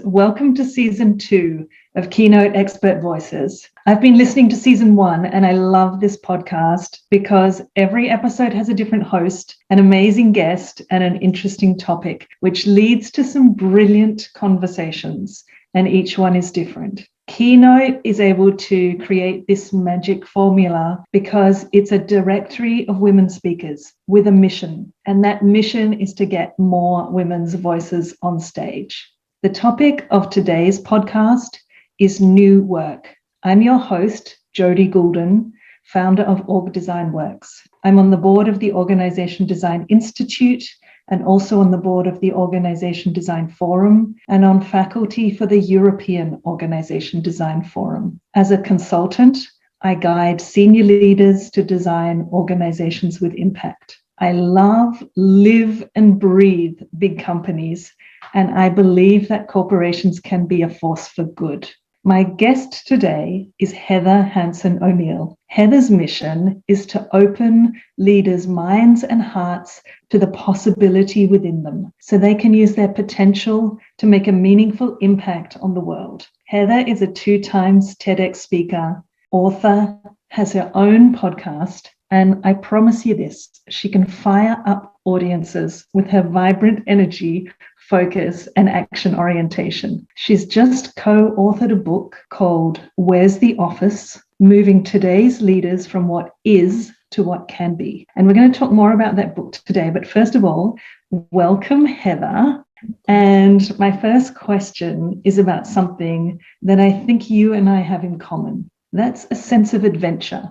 Welcome to Season 2 of Keynote Expert Voices. I've been listening to Season 1 and I love this podcast because every episode has a different host, an amazing guest, and an interesting topic, which leads to some brilliant conversations, and each one is different. Keynote is able to create this magic formula because it's a directory of women speakers with a mission, and that mission is to get more women's voices on stage. The topic of today's podcast is new work. I'm your host, Jody Goulden, founder of Org Design Works. I'm on the board of the Organization Design Institute and also on the board of the Organization Design Forum and on faculty for the European Organization Design Forum. As a consultant, I guide senior leaders to design organizations with impact. I love, live, and breathe big companies, and I believe that corporations can be a force for good. My guest today is Heather Hansen O'Neill. Heather's mission is to open leaders' minds and hearts to the possibility within them so they can use their potential to make a meaningful impact on the world. Heather is a 2-time TEDx speaker, author, has her own podcast, and I promise you this, she can fire up audiences with her vibrant energy, focus, and action orientation. She's just co-authored a book called Where's the Office? Moving Today's Leaders from What Is to What Can Be. And we're going to talk more about that book today. But first of all, welcome, Heather. And my first question is about something that I think you and I have in common. That's a sense of adventure.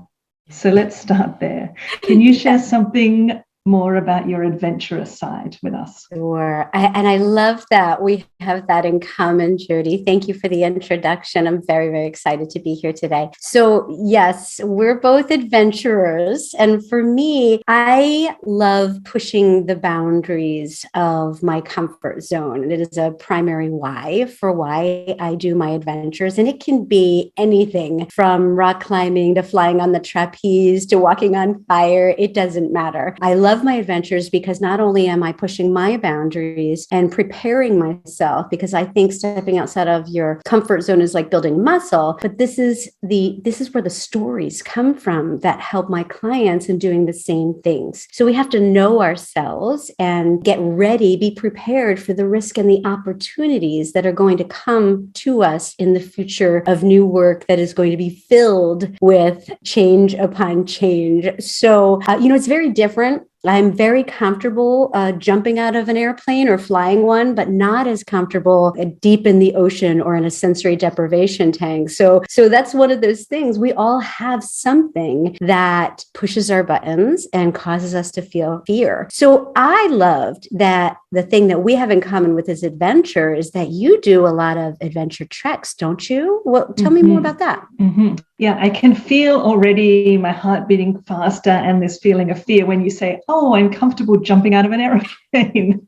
So let's start there. Can you share something more about your adventurous side with us? Sure. And I love that we have that in common, Jody. Thank you for the introduction. I'm very, very excited to be here today. So yes, we're both adventurers. And for me, I love pushing the boundaries of my comfort zone. And it is a primary why for why I do my adventures. And it can be anything from rock climbing to flying on the trapeze to walking on fire. It doesn't matter. I love my adventures because not only am I pushing my boundaries and preparing myself, because I think stepping outside of your comfort zone is like building muscle, but this is where the stories come from that help my clients in doing the same things. So we have to know ourselves and get ready, be prepared for the risk and the opportunities that are going to come to us in the future of new work that is going to be filled with change upon change. So, it's very different. I'm very comfortable jumping out of an airplane or flying one, but not as comfortable deep in the ocean or in a sensory deprivation tank. So that's one of those things. We all have something that pushes our buttons and causes us to feel fear. So I loved that the thing that we have in common with this adventure is that you do a lot of adventure treks, don't you? Well, tell me more about that. Mm-hmm. Yeah, I can feel already my heart beating faster and this feeling of fear when you say, oh, I'm comfortable jumping out of an aeroplane.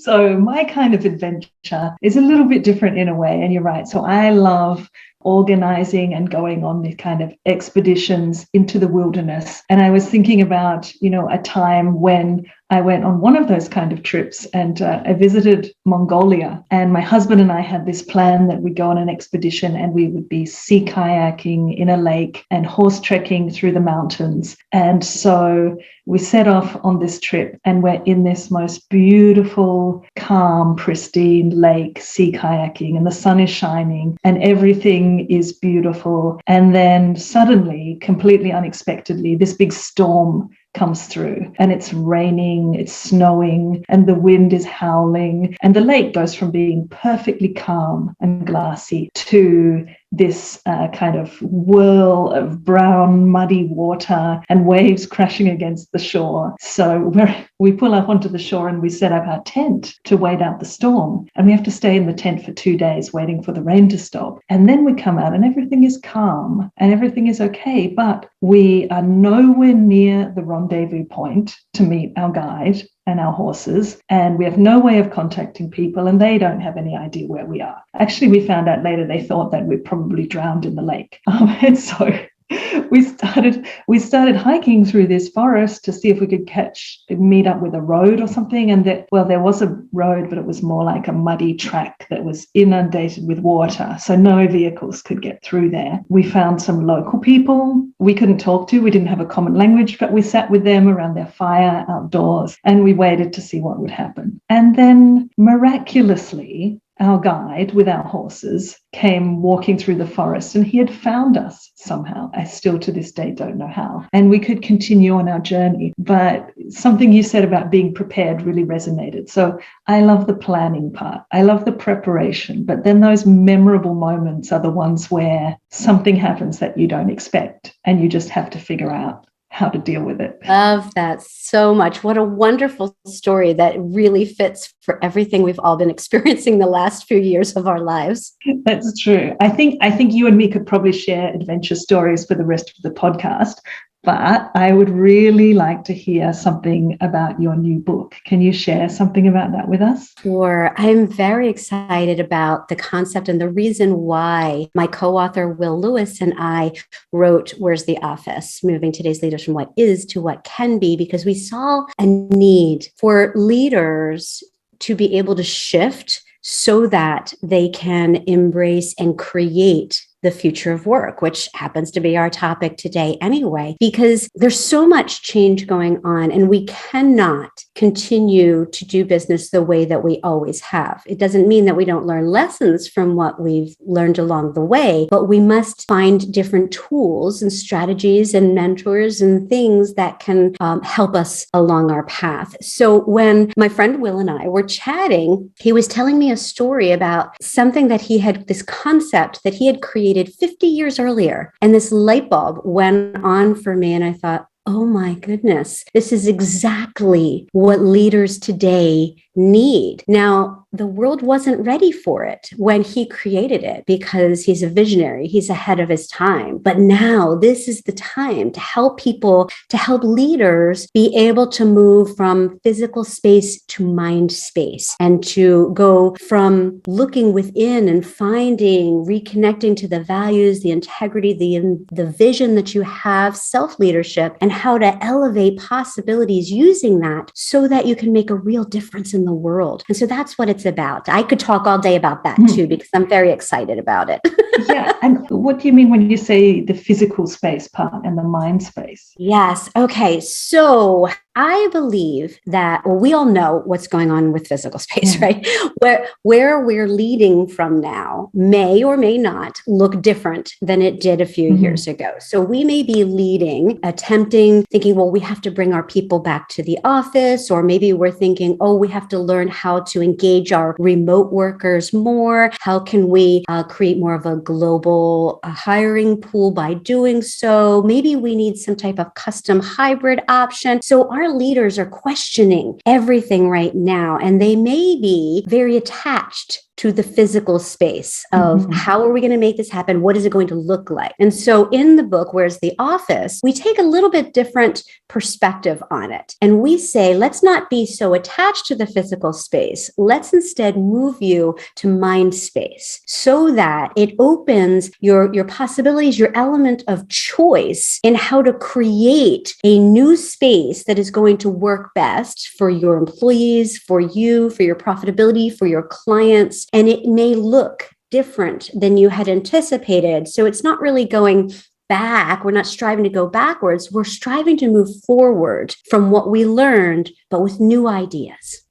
So my kind of adventure is a little bit different in a way. And you're right. So I love organizing and going on these kind of expeditions into the wilderness. And I was thinking about, a time when I went on one of those kind of trips and I visited Mongolia, and my husband and I had this plan that we'd go on an expedition and we would be sea kayaking in a lake and horse trekking through the mountains. And so we set off on this trip and we're in this most beautiful, calm, pristine lake, sea kayaking, and the sun is shining and everything is beautiful. And then suddenly, completely unexpectedly, this big storm comes through and it's raining, it's snowing, and the wind is howling. And the lake goes from being perfectly calm and glassy to this kind of whirl of brown, muddy water and waves crashing against the shore. So we pull up onto the shore and we set up our tent to wait out the storm. And we have to stay in the tent for 2 days waiting for the rain to stop. And then we come out and everything is calm and everything is okay. But we are nowhere near the rendezvous point to meet our guide and our horses, and we have no way of contacting people, and they don't have any idea where we are. Actually, we found out later they thought that we probably drowned in the lake. And so we started hiking through this forest to see if we could meet up with a road or something. And there was a road, but it was more like a muddy track that was inundated with water, so no vehicles could get through there. We found some local people we couldn't talk to. We didn't have a common language, but we sat with them around their fire outdoors, and we waited to see what would happen. And then miraculously, our guide with our horses came walking through the forest, and he had found us somehow. I still to this day don't know how. And we could continue on our journey. But something you said about being prepared really resonated. So I love the planning part. I love the preparation. But then those memorable moments are the ones where something happens that you don't expect, and you just have to figure out how to deal with it. Love that so much. What a wonderful story that really fits for everything we've all been experiencing the last few years of our lives. That's true. I think you and me could probably share adventure stories for the rest of the podcast, but I would really like to hear something about your new book. Can you share something about that with us? Sure. I'm very excited about the concept and the reason why my co-author, Will Lewis, and I wrote Where's the Office? Moving Today's Leaders from What Is to What Can Be, because we saw a need for leaders to be able to shift so that they can embrace and create the future of work, which happens to be our topic today anyway, because there's so much change going on, and we cannot continue to do business the way that we always have. It doesn't mean that we don't learn lessons from what we've learned along the way, but we must find different tools and strategies and mentors and things that can help us along our path. So when my friend Will and I were chatting, he was telling me a story about something that he had, this concept that he had created 50 years earlier. And this light bulb went on for me. And I thought, oh my goodness, this is exactly what leaders today need. Now, the world wasn't ready for it when he created it because he's a visionary. He's ahead of his time. But now this is the time to help people, to help leaders be able to move from physical space to mind space, and to go from looking within and finding, reconnecting to the values, the integrity, the vision that you have, self-leadership, and how to elevate possibilities using that so that you can make a real difference in the world. And so that's what it's about. I could talk all day about that too, because I'm very excited about it. Yeah. And what do you mean when you say the physical space part and the mind space? Yes. Okay. So I believe that, well, we all know what's going on with physical space, right? Where we're leading from now may or may not look different than it did a few years ago. So we may be leading, thinking, well, we have to bring our people back to the office, or maybe we're thinking, oh, we have to learn how to engage our remote workers more. How can we create more of a global hiring pool by doing so? Maybe we need some type of custom hybrid option. So our leaders are questioning everything right now, and they may be very attached to the physical space of how are we going to make this happen? What is it going to look like? And so in the book, Where's the Office? We take a little bit different perspective on it. And we say, let's not be so attached to the physical space. Let's instead move you to mind space so that it opens your possibilities, your element of choice in how to create a new space that is going to work best for your employees, for you, for your profitability, for your clients. And it may look different than you had anticipated. So it's not really going back. We're not striving to go backwards. We're striving to move forward from what we learned, but with new ideas.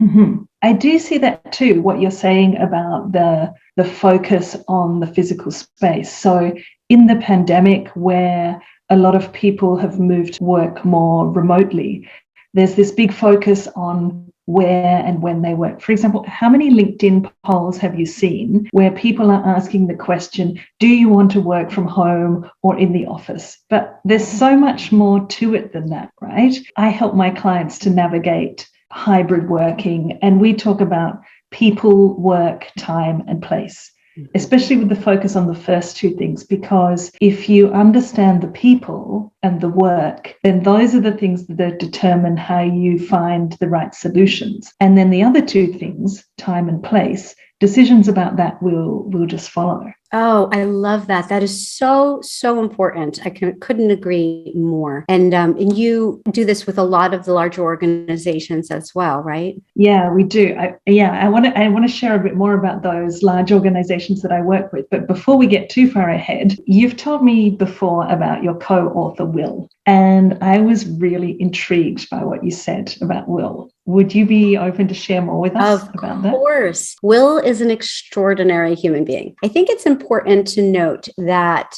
I do see that too, what you're saying about the focus on the physical space. So in the pandemic, where a lot of people have moved to work more remotely, there's this big focus on where and when they work. For example, how many LinkedIn polls have you seen where people are asking the question, do you want to work from home or in the office? But there's so much more to it than that, right? I help my clients to navigate hybrid working, and we talk about people, work, time, and place, especially with the focus on the first two things, because if you understand the people and the work, then those are the things that determine how you find the right solutions. And then the other two things, time and place, decisions about that will just follow. Oh, I love that. That is so, so important. Couldn't agree more. And you do this with a lot of the larger organizations as well, right? Yeah, we do. I want to share a bit more about those large organizations that I work with. But before we get too far ahead, you've told me before about your co-author, Will, and I was really intrigued by what you said about Will. Would you be open to share more with us about that? Of course. Will is an extraordinary human being. I think it's important to note that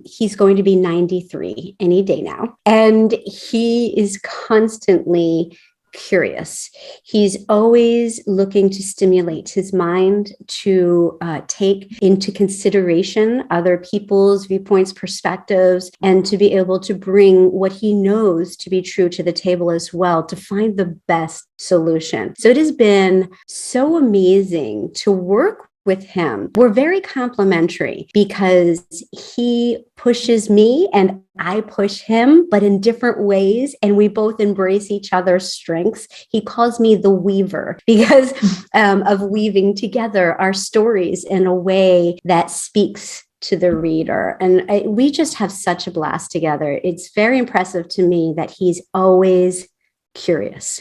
he's going to be 93 any day now, and he is constantly curious. He's always looking to stimulate his mind, to take into consideration other people's viewpoints, perspectives, and to be able to bring what he knows to be true to the table as well, to find the best solution. So it has been so amazing to work with him. We're very complementary because he pushes me and I push him, but in different ways. And we both embrace each other's strengths. He calls me the weaver because of weaving together our stories in a way that speaks to the reader. And we just have such a blast together. It's very impressive to me that he's always curious.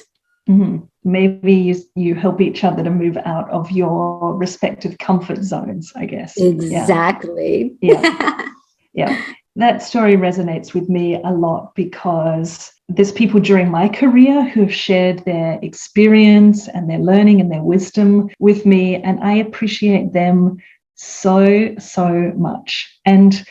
Mm-hmm. Maybe you help each other to move out of your respective comfort zones, I guess. Exactly. Yeah. Yeah. That story resonates with me a lot because there's people during my career who have shared their experience and their learning and their wisdom with me, and I appreciate them so, so much. And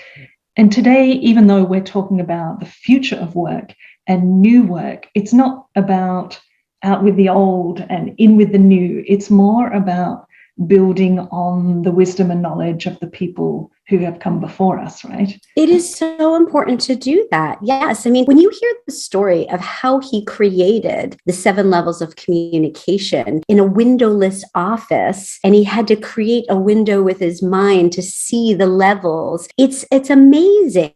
today, even though we're talking about the future of work and new work, it's not about out with the old and in with the new. It's more about building on the wisdom and knowledge of the people who have come before us, right? It is so important to do that. Yes. I mean, when you hear the story of how he created the 7 levels of communication in a windowless office, and he had to create a window with his mind to see the levels, it's amazing.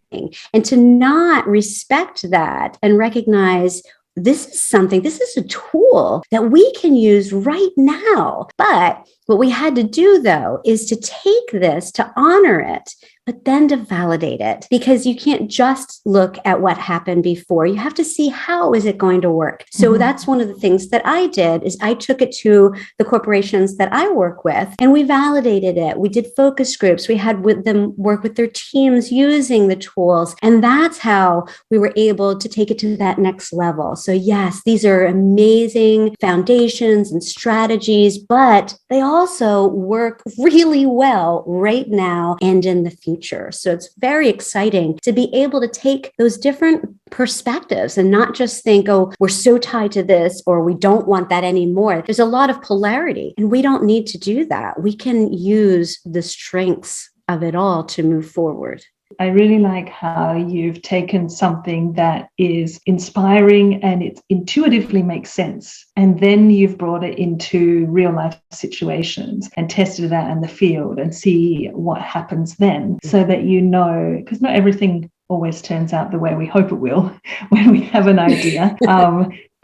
And to not respect that and recognize this is a tool that we can use right now. But what we had to do, though, is to take this, to honor it, but then to validate it, because you can't just look at what happened before. You have to see, how is it going to work? So that's one of the things that I did, is I took it to the corporations that I work with and we validated it. We did focus groups. We had with them work with their teams using the tools. And that's how we were able to take it to that next level. So yes, these are amazing foundations and strategies, but they also work really well right now and in the future. So it's very exciting to be able to take those different perspectives and not just think, oh, we're so tied to this or we don't want that anymore. There's a lot of polarity and we don't need to do that. We can use the strengths of it all to move forward. I really like how you've taken something that is inspiring and it intuitively makes sense, and then you've brought it into real life situations and tested it out in the field and see what happens then, so that you know, because not everything always turns out the way we hope it will when we have an idea.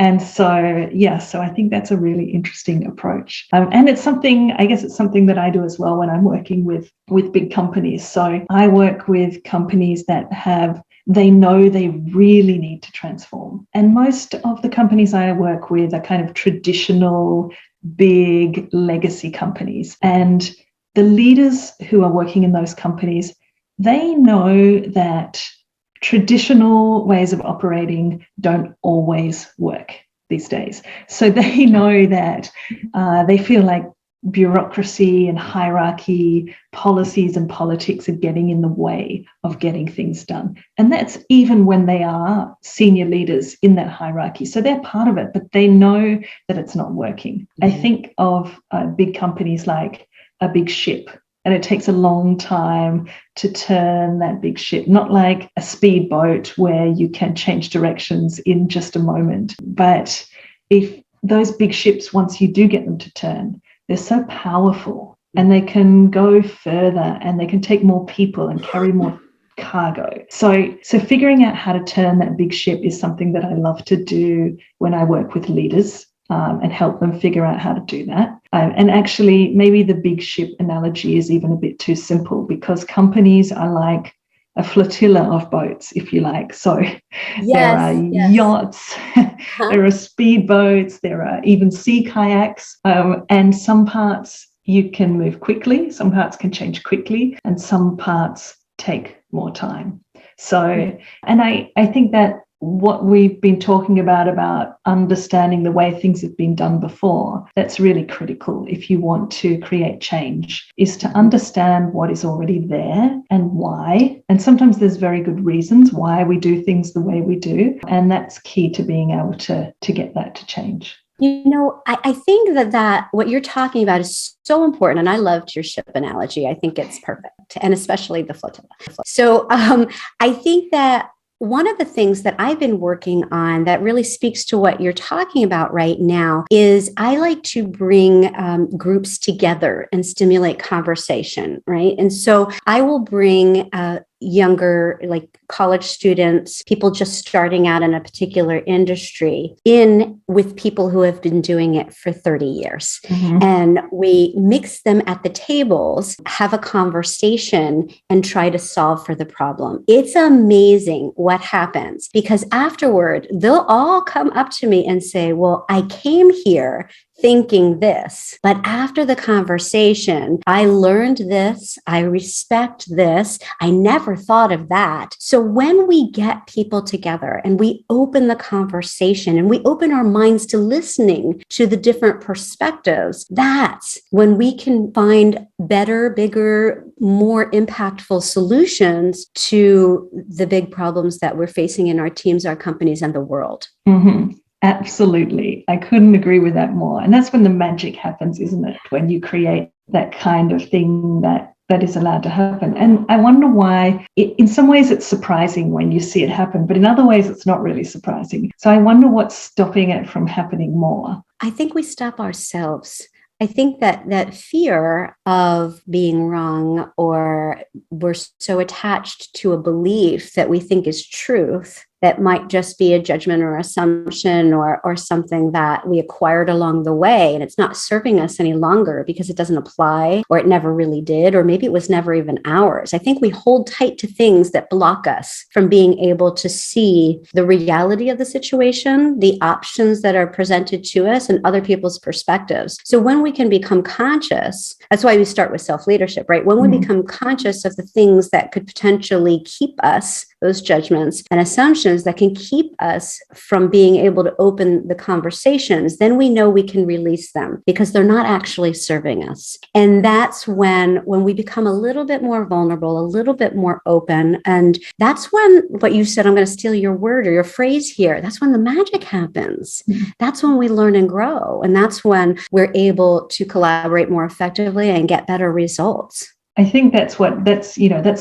And so I think that's a really interesting approach. And it's something, I guess it's something that I do as well when I'm working with big companies. So I work with companies that they know they really need to transform. And most of the companies I work with are kind of traditional, big legacy companies. And the leaders who are working in those companies, they know that traditional ways of operating don't always work these days. So they know that they feel like bureaucracy and hierarchy, policies and politics are getting in the way of getting things done. And that's even when they are senior leaders in that hierarchy. So they're part of it, but they know that it's not working. I think of big companies like a big ship. And it takes a long time to turn that big ship, not like a speedboat where you can change directions in just a moment. But if those big ships, once you do get them to turn, they're so powerful and they can go further and they can take more people and carry more cargo. So figuring out how to turn that big ship is something that I love to do when I work with leaders and help them figure out how to do that. And actually, maybe the big ship analogy is even a bit too simple, because companies are like a flotilla of boats, if you like. So there are yachts, there are speedboats, there are even sea kayaks, and some parts you can move quickly, some parts can change quickly, and some parts take more time. So, and I think that what we've been talking about understanding the way things have been done before, that's really critical if you want to create change, is to understand what is already there and why. And sometimes there's very good reasons why we do things the way we do. And that's key to being able to get that to change. You know, I think that what you're talking about is so important. And I loved your ship analogy. I think it's perfect. And especially the flotilla. So I think that one of the things that I've been working on that really speaks to what you're talking about right now is I like to bring groups together and stimulate conversation, right? And so I will bring younger, like college students, people just starting out in a particular industry, in with people who have been doing it for 30 years. And we mix them at the tables, have a conversation, and try to solve for the problem. It's amazing what happens, because afterward, they'll all come up to me and say, well, I came here thinking this, but after the conversation, I learned this, I respect this, I never thought of that. So when we get people together and we open the conversation and we open our minds to listening to the different perspectives, that's when we can find better, bigger, more impactful solutions to the big problems that we're facing in our teams, our companies, and the world. Absolutely. I couldn't agree with that more. And that's when the magic happens, isn't it? When you create that kind of thing that is allowed to happen. And I wonder why, in some ways it's surprising when you see it happen, but in other ways it's not really surprising. So I wonder what's stopping it from happening more. I think we stop ourselves. I think that fear of being wrong, or we're so attached to a belief that we think is truth, that might just be a judgment or assumption or something that we acquired along the way, and it's not serving us any longer because it doesn't apply, or it never really did, or maybe it was never even ours. I think we hold tight to things that block us from being able to see the reality of the situation, the options that are presented to us, and other people's perspectives. So when we can become conscious, that's why we start with self-leadership, right? When we become conscious of the things that could potentially keep us, those judgments and assumptions that can keep us from being able to open the conversations, then we know we can release them because they're not actually serving us. And that's when we become a little bit more vulnerable, a little bit more open. And that's when what you said, I'm going to steal your word or your phrase here, that's when the magic happens. That's when we learn and grow. And that's when we're able to collaborate more effectively and get better results. I think that's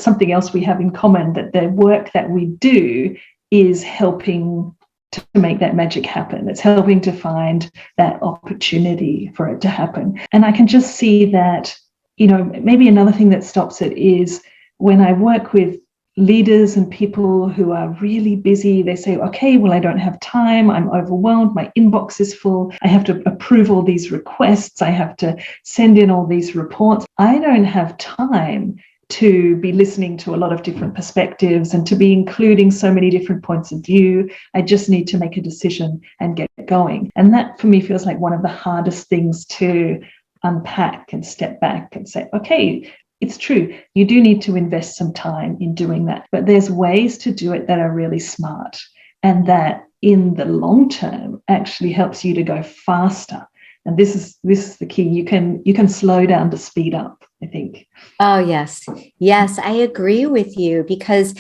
something else we have in common, that the work that we do is helping to make that magic happen. It's helping to find that opportunity for it to happen. And I can just see that, maybe another thing that stops it is when I work with leaders and people who are really busy, they say, okay, well, I don't have time. I'm overwhelmed. My inbox is full. I have to approve all these requests. I have to send in all these reports. I don't have time to be listening to a lot of different perspectives and to be including so many different points of view. I just need to make a decision and get going. And that for me feels like one of the hardest things to unpack and step back and say, okay, it's true, you do need to invest some time in doing that, but there's ways to do it that are really smart and that in the long term actually helps you to go faster. And this is the key. You can slow down to speed up, I think. Oh, yes. Yes, I agree with you because,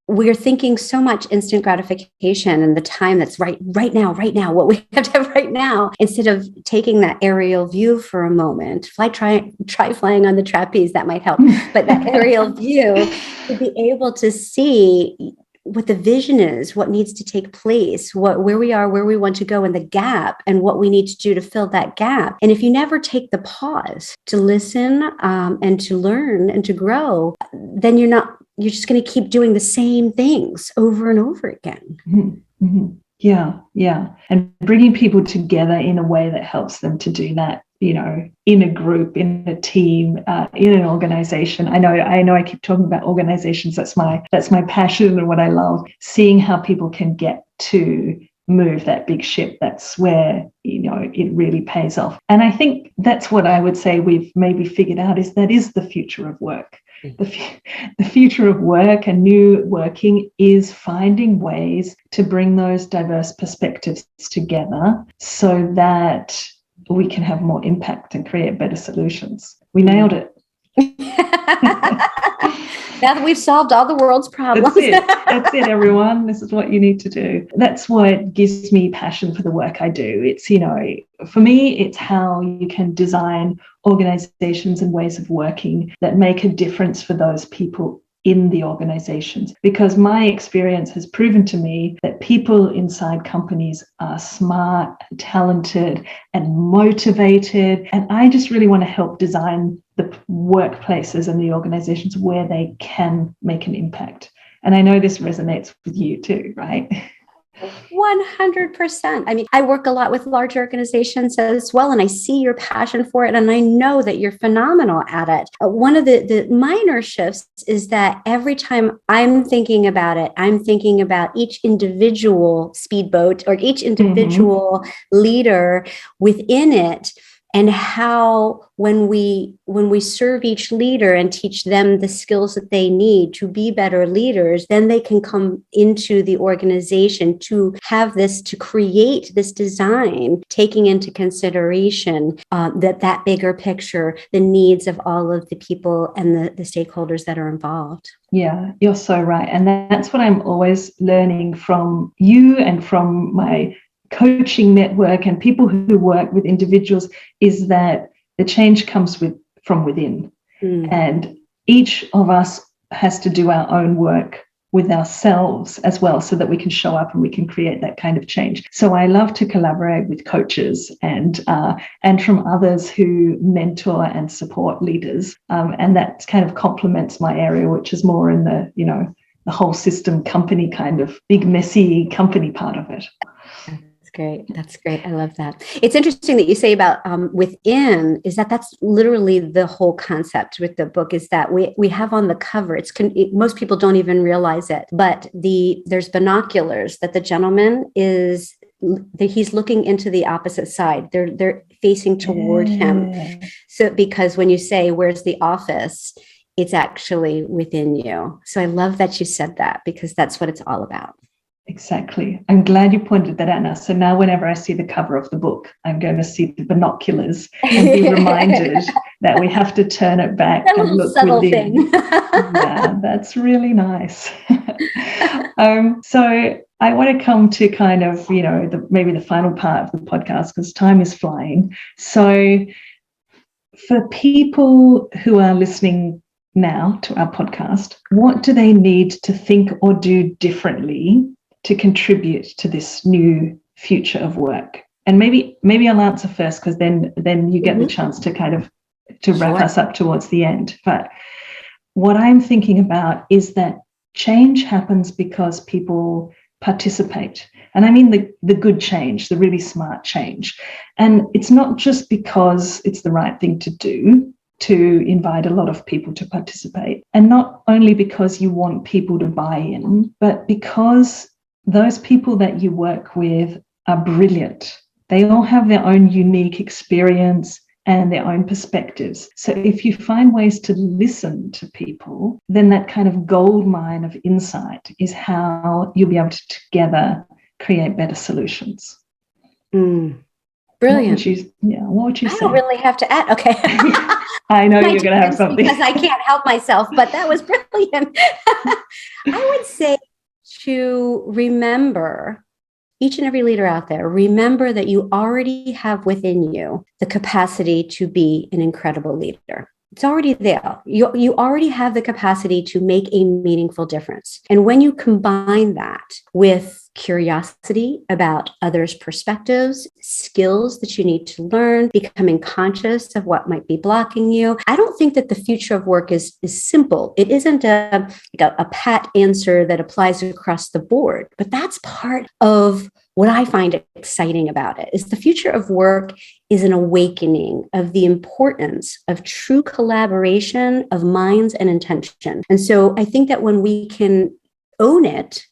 we're thinking so much instant gratification and the time that's right now, what we have to have right now, instead of taking that aerial view for a moment. Try flying on the trapeze, that might help. But that aerial view, to be able to see what the vision is, what needs to take place, where we are, where we want to go, and the gap, and what we need to do to fill that gap. And if you never take the pause to listen and to learn and to grow, then you're just going to keep doing the same things over and over again. Yeah, yeah. And bringing people together in a way that helps them to do that, in a group, in a team, in an organization. I know I keep talking about organizations. That's my passion and what I love, seeing how people can get to move that big ship. That's where, it really pays off. And I think that's what I would say we've maybe figured out is the future of work. The future of work and new working is finding ways to bring those diverse perspectives together so that we can have more impact and create better solutions. We nailed it. Now that we've solved all the world's problems. That's it, everyone. This is what you need to do. That's what gives me passion for the work I do. It's, for me, it's how you can design organizations and ways of working that make a difference for those people in the organizations. Because my experience has proven to me that people inside companies are smart, talented, and motivated. And I just really want to help design the workplaces and the organizations where they can make an impact. And I know this resonates with you too, right? 100%. I mean, I work a lot with large organizations as well, and I see your passion for it, and I know that you're phenomenal at it. One of the minor shifts is that every time I'm thinking about it, I'm thinking about each individual speedboat or each individual leader within it, and how when we serve each leader and teach them the skills that they need to be better leaders, then they can come into the organization to have this, to create this design, taking into consideration that bigger picture, the needs of all of the people and the stakeholders that are involved. Yeah, you're so right. And that's what I'm always learning from you and from my coaching network and people who work with individuals, is that the change comes from within. And each of us has to do our own work with ourselves as well, so that we can show up and we can create that kind of change. So I love to collaborate with coaches and from others who mentor and support leaders. And that kind of complements my area, which is more in the, the whole system company kind of big, messy company part of it. Great. That's great. I love that. It's interesting that you say about within, is that's literally the whole concept with the book, is that we have on the cover, most people don't even realize it, but there's binoculars that the gentleman he's looking into the opposite side. They're facing toward him. So because when you say, where's the office, it's actually within you. So I love that you said that, because that's what it's all about. Exactly. I'm glad you pointed that out now. So now whenever I see the cover of the book, I'm going to see the binoculars and be reminded that we have to turn it back and look within. Yeah, that's really nice. So I want to come to kind of, maybe the final part of the podcast, because time is flying. So for people who are listening now to our podcast, what do they need to think or do differently to contribute to this new future of work? And maybe I'll answer first, because then you get the chance to kind of wrap us up towards the end. But what I'm thinking about is that change happens because people participate. And I mean the good change, the really smart change. And it's not just because it's the right thing to do to invite a lot of people to participate. And not only because you want people to buy in, but because those people that you work with are brilliant. They all have their own unique experience and their own perspectives. So if you find ways to listen to people, then that kind of gold mine of insight is how you'll be able to together create better solutions. Brilliant. What would you say? I don't really have to add. Okay. I know you're going to have something. Because I can't help myself, but that was brilliant. I would say to remember, each and every leader out there, remember that you already have within you the capacity to be an incredible leader. It's already there. You already have the capacity to make a meaningful difference. And when you combine that with curiosity about others' perspectives, skills that you need to learn, becoming conscious of what might be blocking you, I don't think that the future of work is simple. It isn't a pat answer that applies across the board, but that's part of what I find exciting about it is the future of work is an awakening of the importance of true collaboration of minds and intention. And so I think that when we can own it,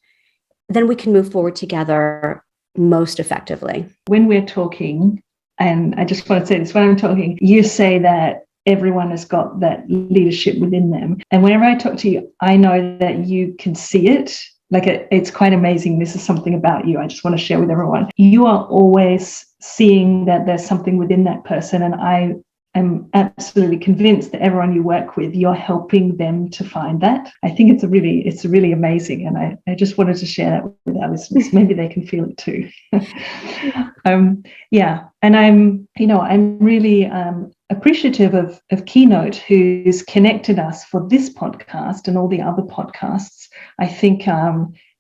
then we can move forward together most effectively. When we're talking, and I just want to say this, when I'm talking, you say that everyone has got that leadership within them. And whenever I talk to you, I know that you can see it. Like it's quite amazing. This is something about you I just want to share with everyone. You are always seeing that there's something within that person. And I am absolutely convinced that everyone you work with, you're helping them to find that. I think it's really amazing. And I just wanted to share that with our listeners. Maybe they can feel it too. And I'm really appreciative of Keynote, who's connected us for this podcast and all the other podcasts. I think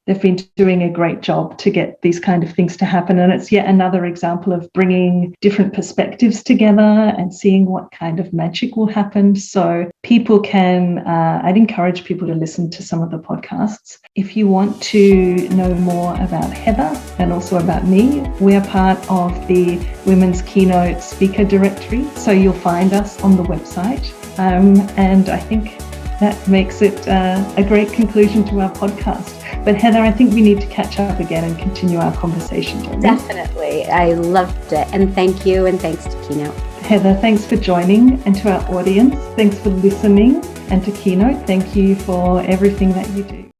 they've been doing a great job to get these kind of things to happen. And it's yet another example of bringing different perspectives together and seeing what kind of magic will happen. So people can, I'd encourage people to listen to some of the podcasts. If you want to know more about Heather and also about me, we are part of the Women's Keynote Speaker Directory. So you'll find us on the website. And I think that makes it a great conclusion to our podcast. But Heather, I think we need to catch up again and continue our conversation, don't we? Definitely. I loved it. And thank you. And thanks to Keynote. Heather, thanks for joining. And to our audience, thanks for listening. And to Keynote, thank you for everything that you do.